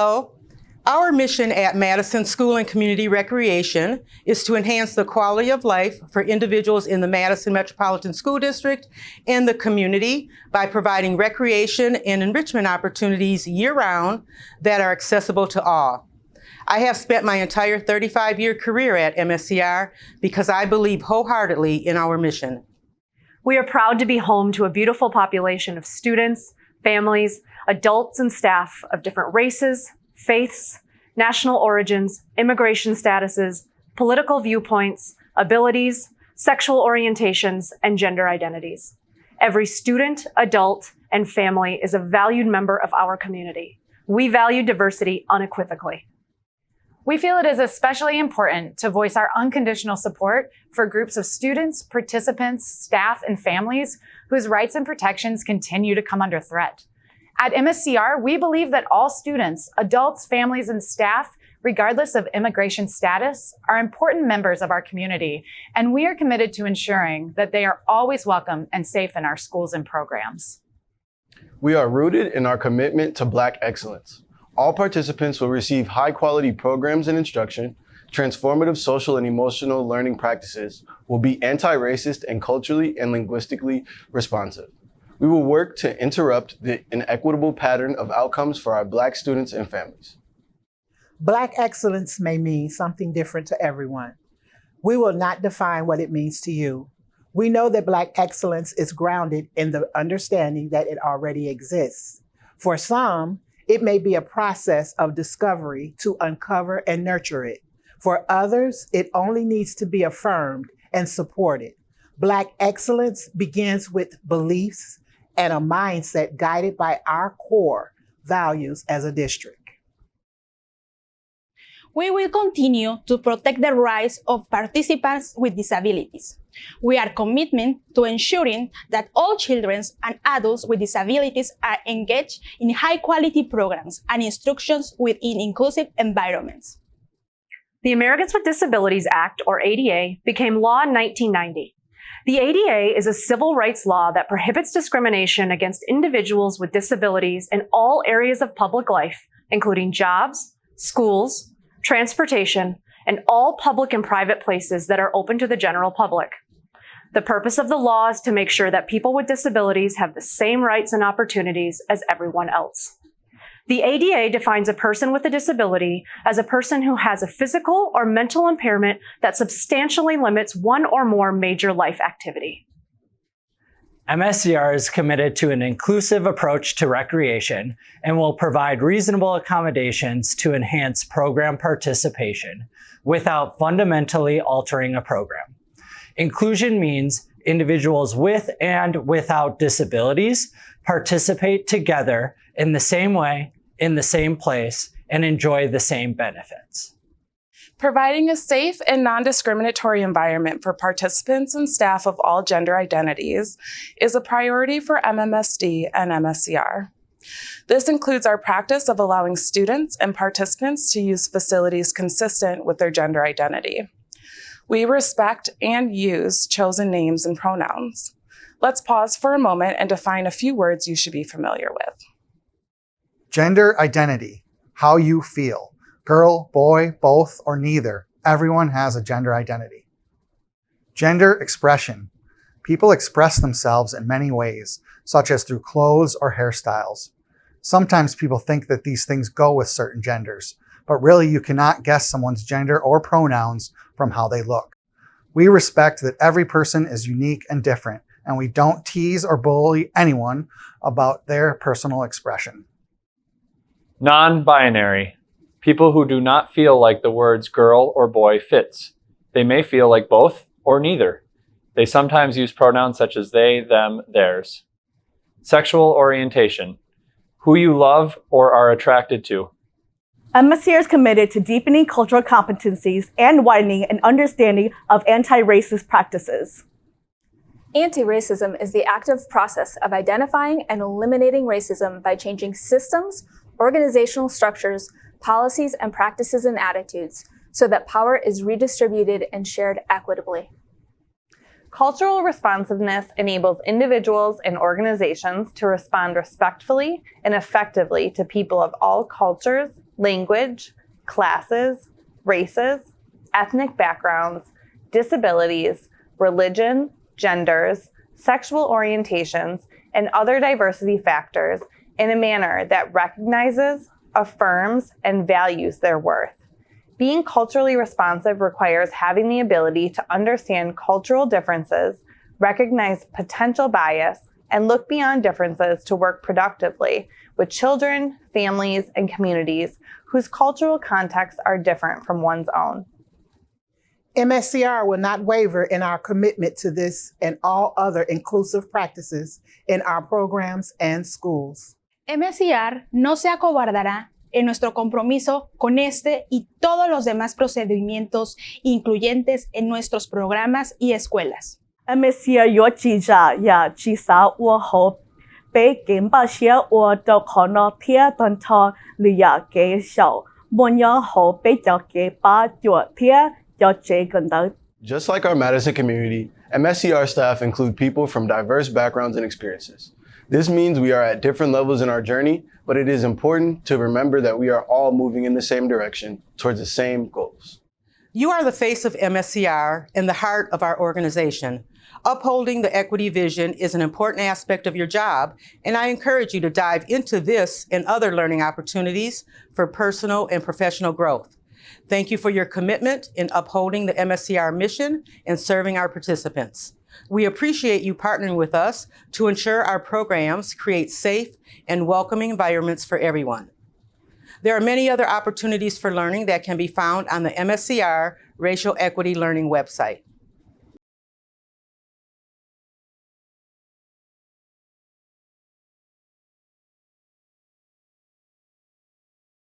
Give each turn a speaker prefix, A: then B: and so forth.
A: Hello. Our mission at Madison School and Community Recreation is to enhance the quality of life for individuals in the Madison Metropolitan School District and the community by providing recreation and enrichment opportunities year-round that are accessible to all. I have spent my entire 35-year career at MSCR because I believe wholeheartedly in our mission.
B: We are proud to be home to a beautiful population of students, families, adults, and staff of different races, faiths, national origins, immigration statuses, political viewpoints, abilities, sexual orientations, and gender identities. Every student, adult, and family is a valued member of our community. We value diversity unequivocally.
C: We feel it is especially important to voice our unconditional support for groups of students, participants, staff, and families whose rights and protections continue to come under threat. At MSCR, we believe that all students, adults, families, and staff, regardless of immigration status, are important members of our community, and we are committed to ensuring that they are always welcome and safe in our schools and programs.
D: We are rooted in our commitment to Black excellence. All participants will receive high-quality programs and instruction, transformative social and emotional learning practices, will be anti-racist and culturally and linguistically responsive. We will work to interrupt the inequitable pattern of outcomes for our Black students and families.
E: Black excellence may mean something different to everyone. We will not define what it means to you. We know that Black excellence is grounded in the understanding that it already exists. For some, it may be a process of discovery to uncover and nurture it. For others, it only needs to be affirmed and supported. Black excellence begins with beliefs and a mindset guided by our core values as a district.
F: We will continue to protect the rights of participants with disabilities. We are committed to ensuring that all children and adults with disabilities are engaged in high-quality programs and instructions within inclusive environments.
B: The Americans with Disabilities Act, or ADA, became law in 1990. The ADA is a civil rights law that prohibits discrimination against individuals with disabilities in all areas of public life, including jobs, schools, transportation, and all public and private places that are open to the general public. The purpose of the law is to make sure that people with disabilities have the same rights and opportunities as everyone else. The ADA defines a person with a disability as a person who has a physical or mental impairment that substantially limits one or more major life activity.
G: MSCR is committed to an inclusive approach to recreation and will provide reasonable accommodations to enhance program participation without fundamentally altering a program. Inclusion means individuals with and without disabilities participate together in the same way, in the same place, and enjoy the same benefits.
H: Providing a safe and non-discriminatory environment for participants and staff of all gender identities is a priority for MMSD and MSCR. This includes our practice of allowing students and participants to use facilities consistent with their gender identity. We respect and use chosen names and pronouns. Let's pause for a moment and define a few words you should be familiar with.
I: Gender identity, how you feel. Girl, boy, both, or neither. Everyone has a gender identity. Gender expression. People express themselves in many ways, such as through clothes or hairstyles. Sometimes people think that these things go with certain genders, but really you cannot guess someone's gender or pronouns from how they look. We respect that every person is unique and different, and we don't tease or bully anyone about their personal expression.
J: Non-binary. People who do not feel like the words girl or boy fits. They may feel like both or neither. They sometimes use pronouns such as they, them, theirs. Sexual orientation. Who you love or are attracted to.
K: MSCR is committed to deepening cultural competencies and widening an understanding of anti-racist practices.
L: Anti-racism is the active process of identifying and eliminating racism by changing systems, organizational structures, policies, and practices and attitudes so that power is redistributed and shared equitably.
M: Cultural responsiveness enables individuals and organizations to respond respectfully and effectively to people of all cultures, language, classes, races, ethnic backgrounds, disabilities, religion, genders, sexual orientations, and other diversity factors in a manner that recognizes, affirms, and values their worth. Being culturally responsive requires having the ability to understand cultural differences, recognize potential bias, and look beyond differences to work productively with children, families, and communities whose cultural contexts are different from one's own.
E: MSCR will not waver in our commitment to this and all other inclusive practices in our programs and schools.
F: MSCR no se acobardará en nuestro compromiso con este y todos los demás procedimientos incluyentes en nuestros programas y escuelas.
K: MSCR 有记者也至少我好被警报些我都可能贴等他里亚给小我要好被叫给把脚贴要这个的。
D: Just like our Madison community, MSCR staff include people from diverse backgrounds and experiences. This means we are at different levels in our journey, but it is important to remember that we are all moving in the same direction towards the same goals.
A: You are the face of MSCR and the heart of our organization. Upholding the equity vision is an important aspect of your job, and I encourage you to dive into this and other learning opportunities for personal and professional growth. Thank you for your commitment in upholding the MSCR mission and serving our participants. We appreciate you partnering with us to ensure our programs create safe and welcoming environments for everyone. There are many other opportunities for learning that can be found on the MSCR Racial Equity Learning website.